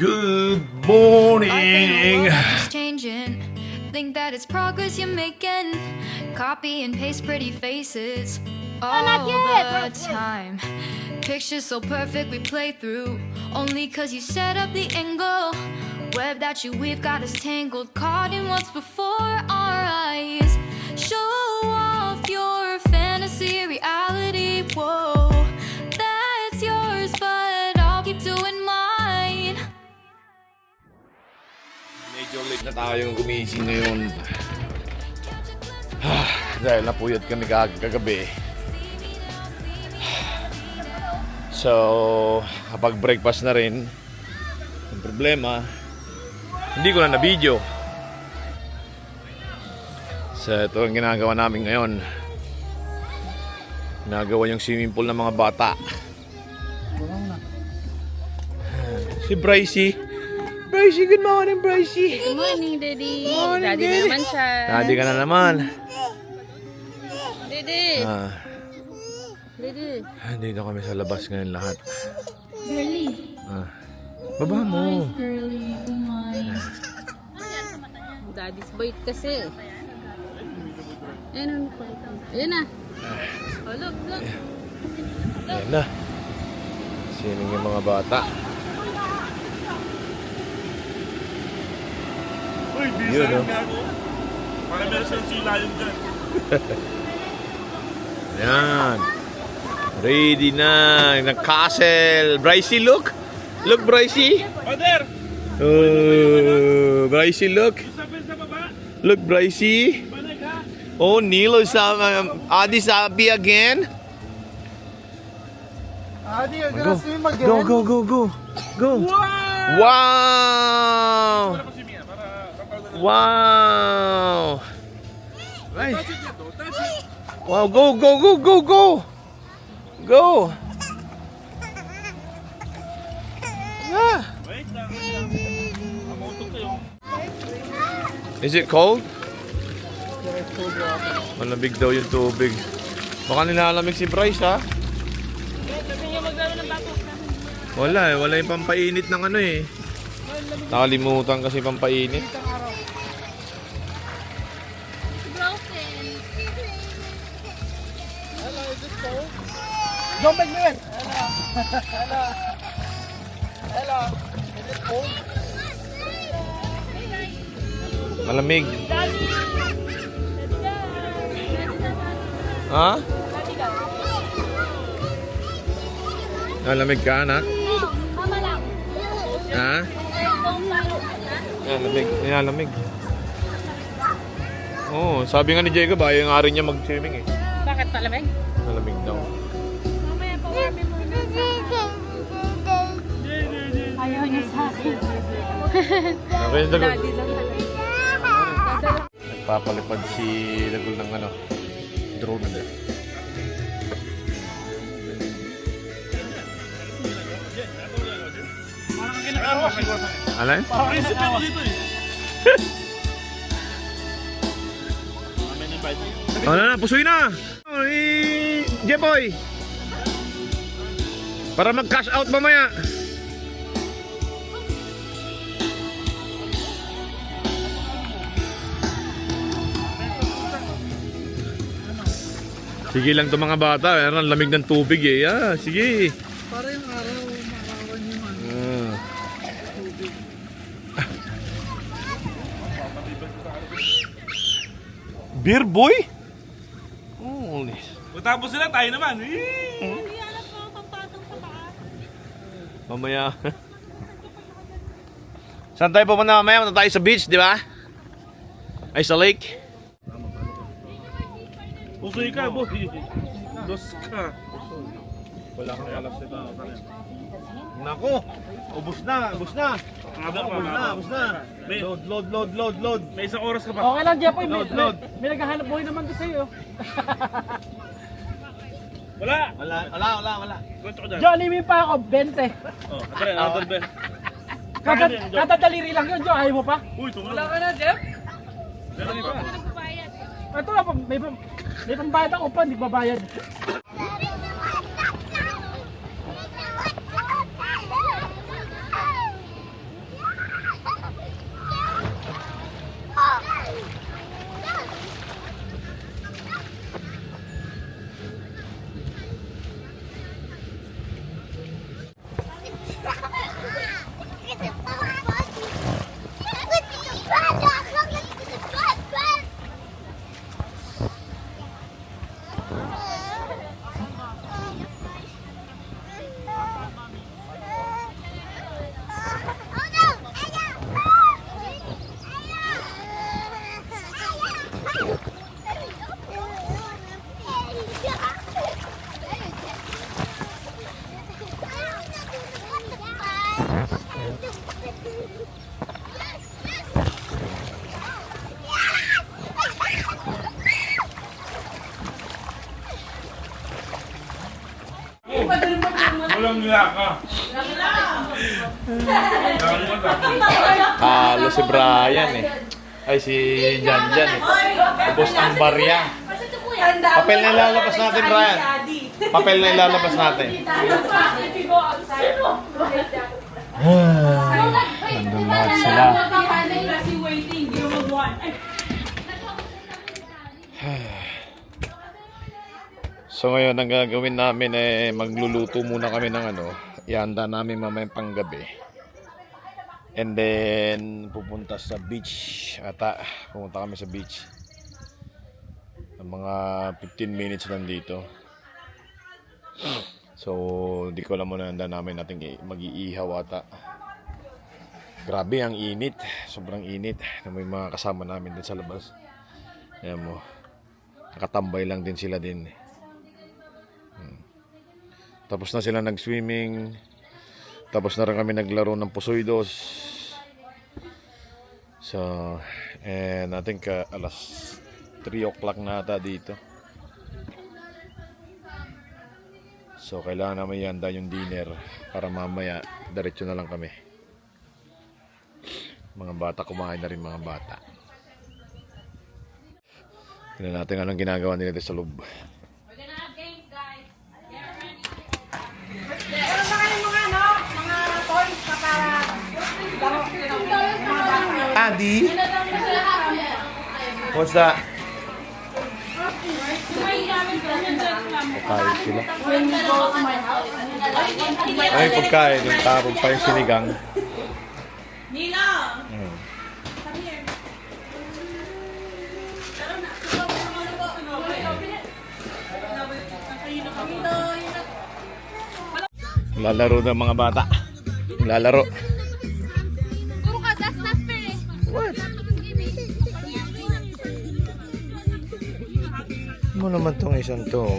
Good morning. Changing. Think that it's progress you're making. Copy and paste pretty faces all the time. Pictures so perfect we play through. Only cause you set up the angle. Web that you weave got us tangled. Caught in what's before our eyes. Show off your fantasy reality. Whoa, that's yours, but I'll keep doing mine. Medyo late na tayong gumising ngayon. Dahil napuyat kami kagabi. So, kapag breakfast na rin, ang problema, hindi ko na na-video. So, ito ang ginagawa namin ngayon. Ginagawa yung swimming pool ng mga bata. Si Brycey. Brycey, good morning, Brycey. Good morning, Daddy. Morning, Daddy na naman siya. Daddy ka na naman. Daddy. Daddy. Dito kami sa labas ngayon lahat. Girly. Baba mo. Girly. Daddy's bite kasi. Ayan na. Ayan na. Oh, look. Ayan na. Sino yung mga bata? Uy, bisa Yun, no? nga ako. Para meron siyang sila yun dyan. Ayan. Ready na. Nag-castle. Brycey, look. Look, Brycey. Father! Oh, Brycey, look. Isapin sa baba. Look, Brycey. Banag ha. Oh, Neil is Adi Sabi again. Adi, you're gonna swim again? Go. Go. Wow. Para pa si Mia, para kapag na. Wow. Ay. Touch it niya to, touch it. Wow, go. Go. Ah. Wait lang. Amotog kayo. Is it cold? Malamig daw yung tubig. Baka nilalamig si Bryce, ha? Wala yung pampainit ng ano eh. Nakalimutan kasi pampainit. Don't make me wet. Hello. Is it cold? Malamig. Ha? Malamig ka, anak? Ha? Malamig. Oh, sabi nga ni Jacob, ayaw nga rin niya mag-swimming eh. Bakit palamig? Malamig daw. Ayaw niya sa akin. Okay, Dagol. Daddy lang. Nagpapalipad si Dagol ng ano, drone na. Ano yun? Prinsipe mo dito eh. May invite. Ano na, pusoy na! Jepoy! Para mag-cash out mamaya. Sige lang to mga bata, ang lamig ng tubig eh. Ah, sige. Para yung araw, makawan yung ano. Beer boy? Holy. Kung tapos sila, tayo naman. Mamaya. Saan tayo pupunta mamaya? Punta tayo sa beach, di ba? Ay, sa lake. Usoy ka, boy. Dos ka. Wala kang alas nito. Nako! Ubus na! Ubus na! May, Load! may isang oras ka pa. Okay lang, Jepoy. Load. May naghahanap buhay naman to sa'yo. Wala. Wala. Kwento ko dyan. Jo, alimin pa ako, 20. Oh, Andre, nakatol ba? Kada daliri lang yun, Jo. Ayaw mo pa? Uy, tumulong. Wala ka na, Jeff. Meron pa. Ito na, may pambayad ako pa, hindi babayad. Walang niya ka. Halo si Brian eh. Ay, si Jan eh. Ubos ang barya. Papel na ilalabas natin, Brian. Papel na ilalabas natin. Nandun lahat sila. So ngayon, ang gagawin namin ay magluluto muna kami ng ihanda namin mamayang panggabi. And then pupunta sa beach. Pupunta kami sa beach. Ng mga 15 minutes lang dito. So di ko alam muna handa namin natin mag-iihaw ata. Grabe ang init. Sobrang init. May mga kasama namin din sa labas. Ayan mo. Nakatambay lang din sila din. Tapos na sila nag-swimming. Tapos na rin kami naglaro ng pusoydos. So, and I think alas 3 o'clock na ata dito. So, kailangan namin ihanda yung dinner para mamaya diretso na lang kami. Mga bata, kumain na rin mga bata. Tignan natin anong ginagawa nila sa loob. Adi? What's that? Pagkain sila. Ay, pagkain. Yung tapos pa yung sinigang. Nila! Lalaro ng mga bata. Lalaro. What? Mo naman tong isang to.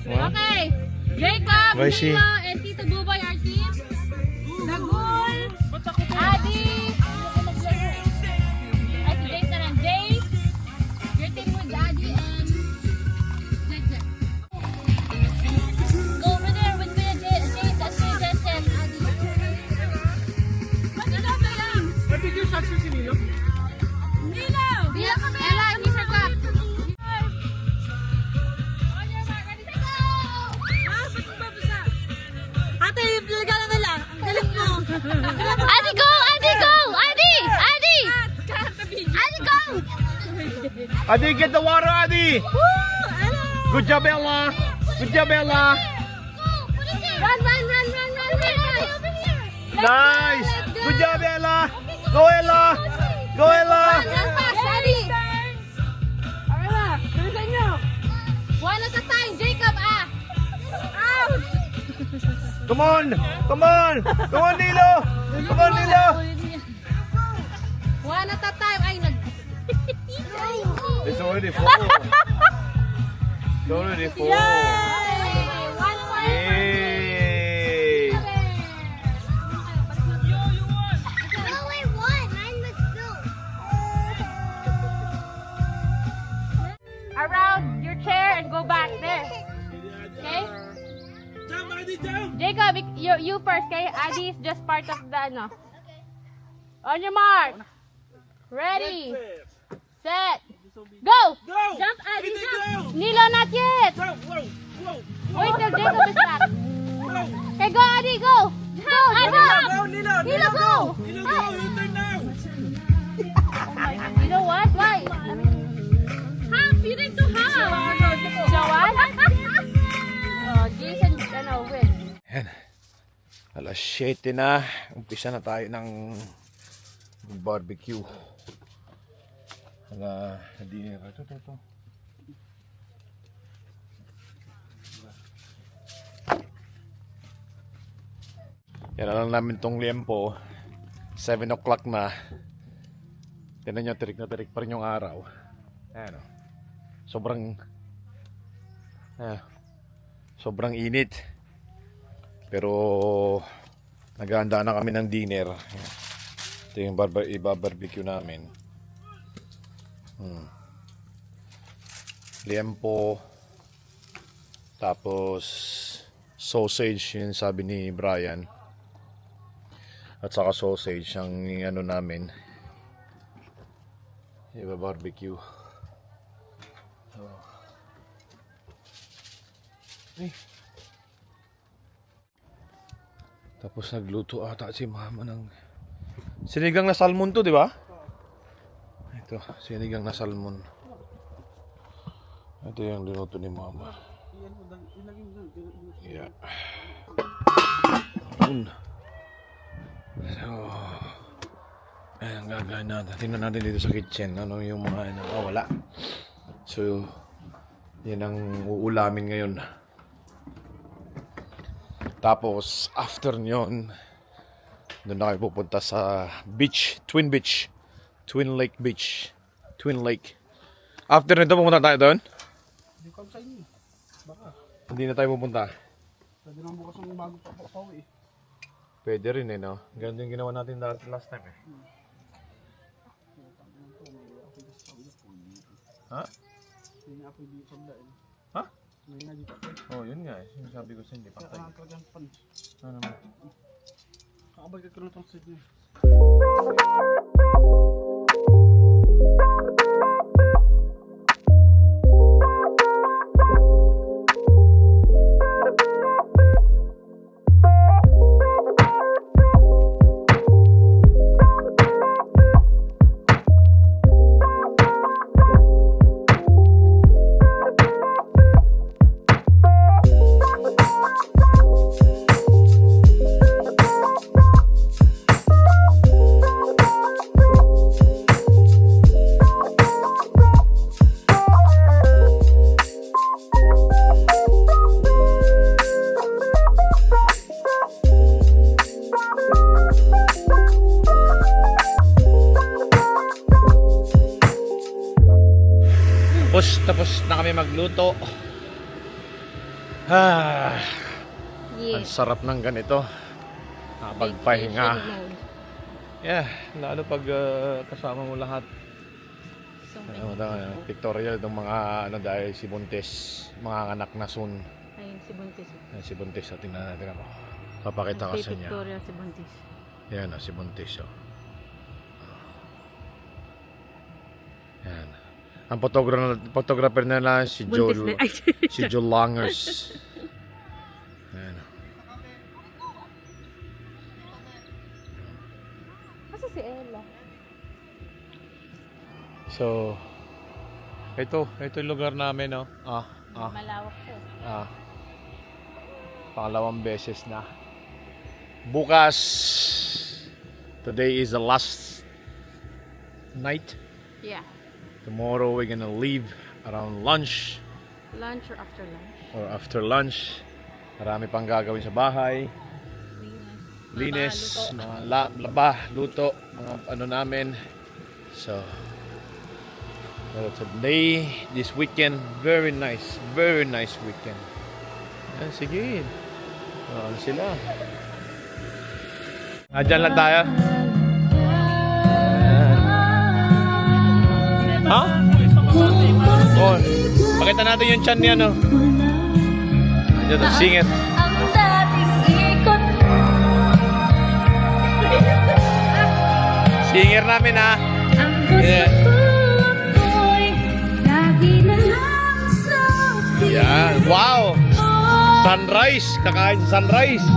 Okay. Jacob, Why is he- Mila, and Tito Buboy are team. Nagul, Adi, ay si Jason and Jay. Your team with Adi and Jason. Go over there with me and Jason and Adi. What did you shot si Nilo? Nilo! Ella, he's her cup. Ate, talaga naman lang. Ang galing mo. Adi, go! Adi, go! Adi! Adi! Adi, go! Adi, get the water, Adi! Good job, Ella! Good job, Ella! Run, run, run, run, run, run! Nice! Good job, Ella! Go, Ella! Go, Ella! Run fast, Adi! Bilisan nyo! One at a time, Jacob, Out! Come on! Come on! Come on, Nilo! Come on, Nilo! One at a time. Ay, It's already full. It's already full. One point. Yay! Around your chair and go back there. Okay? Jump, Adi, jump! Jacob, you first, okay? Adi is just part of the, On your mark. Ready. Set. Go! Go! Jump, Adi, Adi, jump. go! Nilo, not yet. Whoa, whoa, whoa! Wait till Jacob is back. Whoa! Okay, go, Adi, go. Go, Adi. Go, Nilo! Nilo, go. Nilo, go! You turn now! You know what? Why? Half, you need to half. So what? Oh, Jason, win. Ayan. Alas 7 na. Umpisa na tayo ng barbecue. Dinner. Ito. Yan na lang namin tong liempo. 7 o'clock na. Tignan nyo, tirik na tirik pa rin yung araw. Ayan o. Sobrang init. Pero Naghahanda na kami ng dinner. Ito yung barbecue namin. Liempo. Tapos sausage, yun sabi ni Brian. At saka sausage ang ano namin. Barbecue. Tapos nagluto ata si mama ng sinigang na salmon to, di ba? Ito, sinigang na salmon. Ito yung luto ni mama. Yeah. Yun. So, ayan, gagawin natin. Tingnan natin dito sa kitchen. Ano yung mga wala. So, yan ang uulamin ngayon. Tapos, after nyon, doon na kayo pupunta sa beach, Twin Lake Beach. Twin Lake. After nito, pupunta tayo doon? Hindi ko sa inyo. Baka. Hindi na tayo pupunta. Pwede nang bukas ng bago pa eh. Pwede rin eh, no? Ganun yung ginawa natin last time eh. Ha? Hindi na ako dito sa daan. Ha? Hindi na dito. Oh, yun nga eh. Sinasabi ko sa hindi patay. Kaya talagang pan. Ano naman? Kakabagay ko na itong seed niya. Tapos na kami magluto. Ang sarap ng ganito. Nakapagpahinga. Yeah, lalo pag kasama mo lahat. Pictorial itong mga dahil si Buntis, mga anak na soon. Ayun, si Buntis. Si Buntis, tingnan natin ako. Papakita ko sa inyo. Victoria si Buntis. Yan si Buntis. Yan. Ang photographer nila si Joel si Joel Langers. Ayan. Kasi si Ella. So ito yung lugar namin, no. Malawak siya. Pangalawang beses na. Bukas, today is the last night. Yeah. Tomorrow we're gonna leave around lunch. Lunch or after lunch? Or after lunch. Marami pang gagawin sa bahay. Linis, mga laba, luto, mga ano namin. So, pero today, this weekend, very nice weekend. Ayan, sige. Ano sila? Dyan lang tayo. Ha? Oh, pakita natin yung chan niya, no? Diyan, sing it. Singer namin, ha? Yeah. Yan, wow! Sunrise, kakain sa sunrise.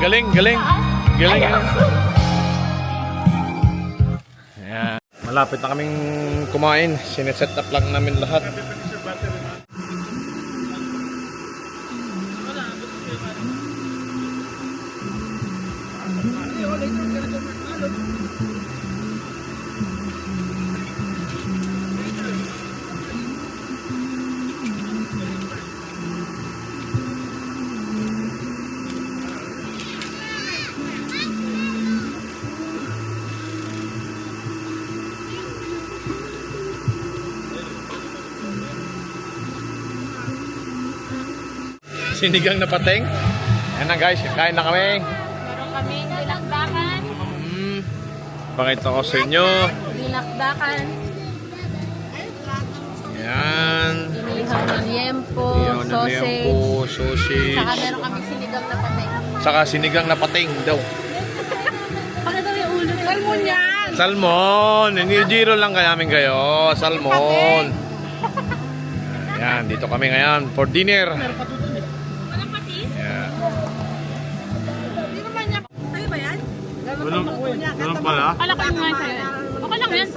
Galing. Ayan. Malapit na kaming kumain. Sineset up lang namin lahat. Sinigang na pating. Ayan na guys, kain na kami. Meron kaming dinakdakan. Pakita ko sa inyo. Dinakdakan. Ayan. Inihaw ng liempo, Iyon na liempo, sausage. Saka meron kaming sinigang na patay. Saka sinigang na pating daw. Ano daw yung ulo? Salmon yan! Salmon! Nilgiro lang namin kayo. Salmon. Ayan, dito kami ngayon for dinner. Walang patis? Ayan. Sa'yo ba yan? Ganun pala. Kala ko yung nga sa'yo. Okay lang yan.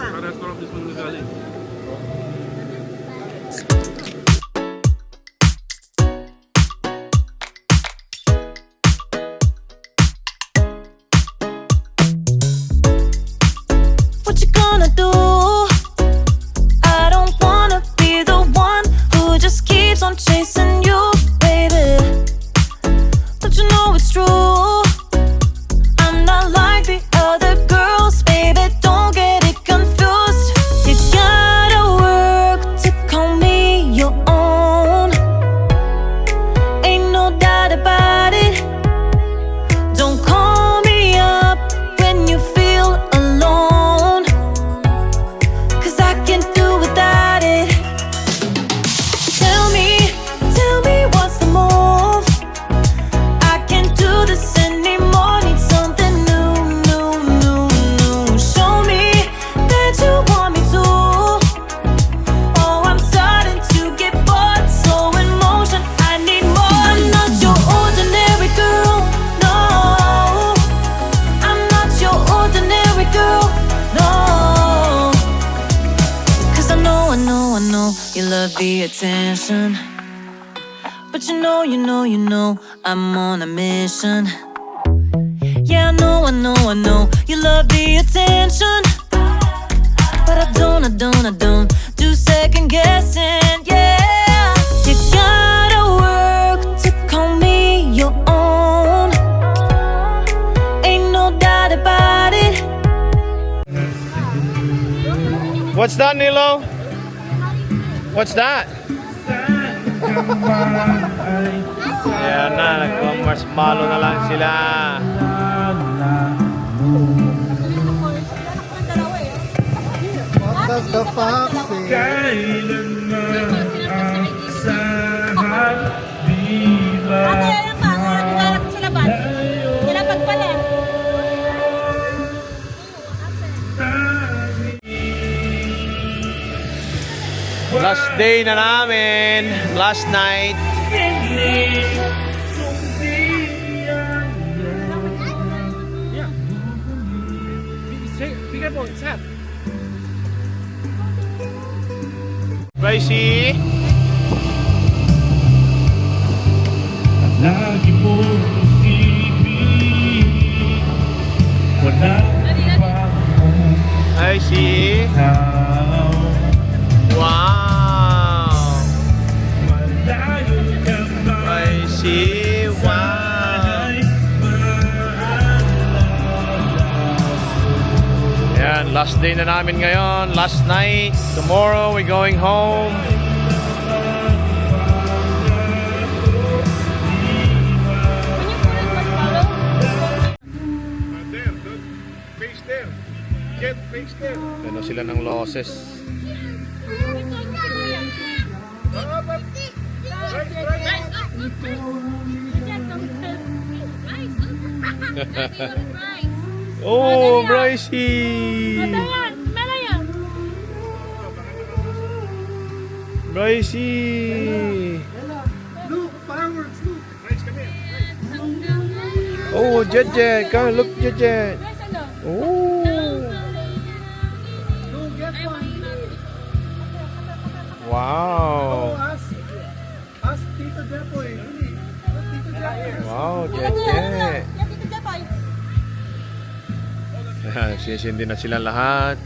What you gonna do? I don't wanna be the one who just keeps on chasing you, baby. Don't you know it's true? I'm not like the other girls, baby. Don't get it confused. You gotta work to call me your own. Ain't no doubt about it. Don't call me up when you feel alone, 'cause I can't do without it. Tell me what's the move? I can't do this anymore. Need something new. Show me that you want me to. Oh, I'm starting to get bored, so in motion I need more. I'm not your ordinary girl, no. I'm not your ordinary girl, no. 'Cause I know you love the attention, but you know I'm on a mission. Yeah, I know you love the attention, but I don't do second guessing. Yeah, you gotta work to call me your own. Ain't no doubt about it. What's that, Nilo? What's that? Ayan na, nagmamarshmallow na lang sila. Kailanman ang asahan, di ba? Ate, yan pa. Naglalak sa labas. Nilapag pala. Last day na namin. Last night. Be careful, it's hot. Gracie. Lagi mo isipin, wala pa akong Gracie. tao. Wow. Malayo ka ba? Gracie. Wow. Ayan, last day na namin ngayon. Last night. Tomorrow we're going home. Ano sila ng losses. Oh, Brycey! Brycey! Oh, Jet. Come look, Jet. Oh. Wow. Ask Tito Jepoy. Tito Jepoy. Wow, Jet. Yan, dito dyan, boy. Sisindi na sila lahat.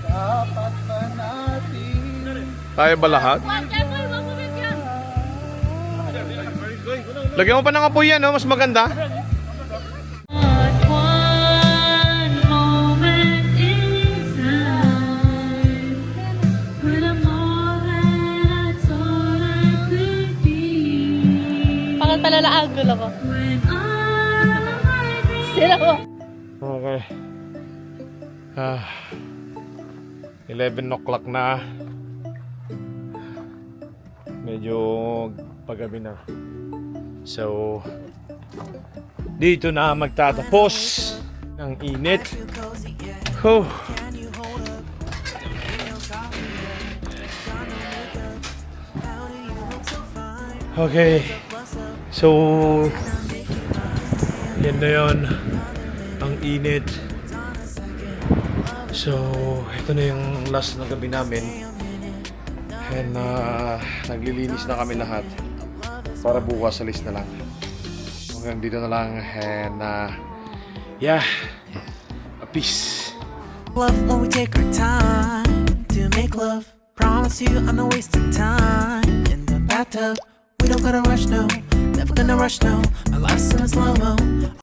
Dapat ba natin? Tayo ba lahat? Lagyan mo pa ng apoy yan, no? Mas maganda. One moment in time, put Gulo ko. Sila ko. Okay. 11 o'clock na. Medyo paggabi na. So, dito na magtatapos ng init. Oh. Okay. So, yan na yun. Ang init. So, ito na yung last na gabi namin. And naglilinis na kami lahat. Para bukas alis na lang. Hanggang dito na lang. And yeah. A peace. Love when we take our time to make love. Promise you I'm not wasting time in the bathtub. We don't gotta rush, no. Never gonna rush, no. My life's in a slow-mo.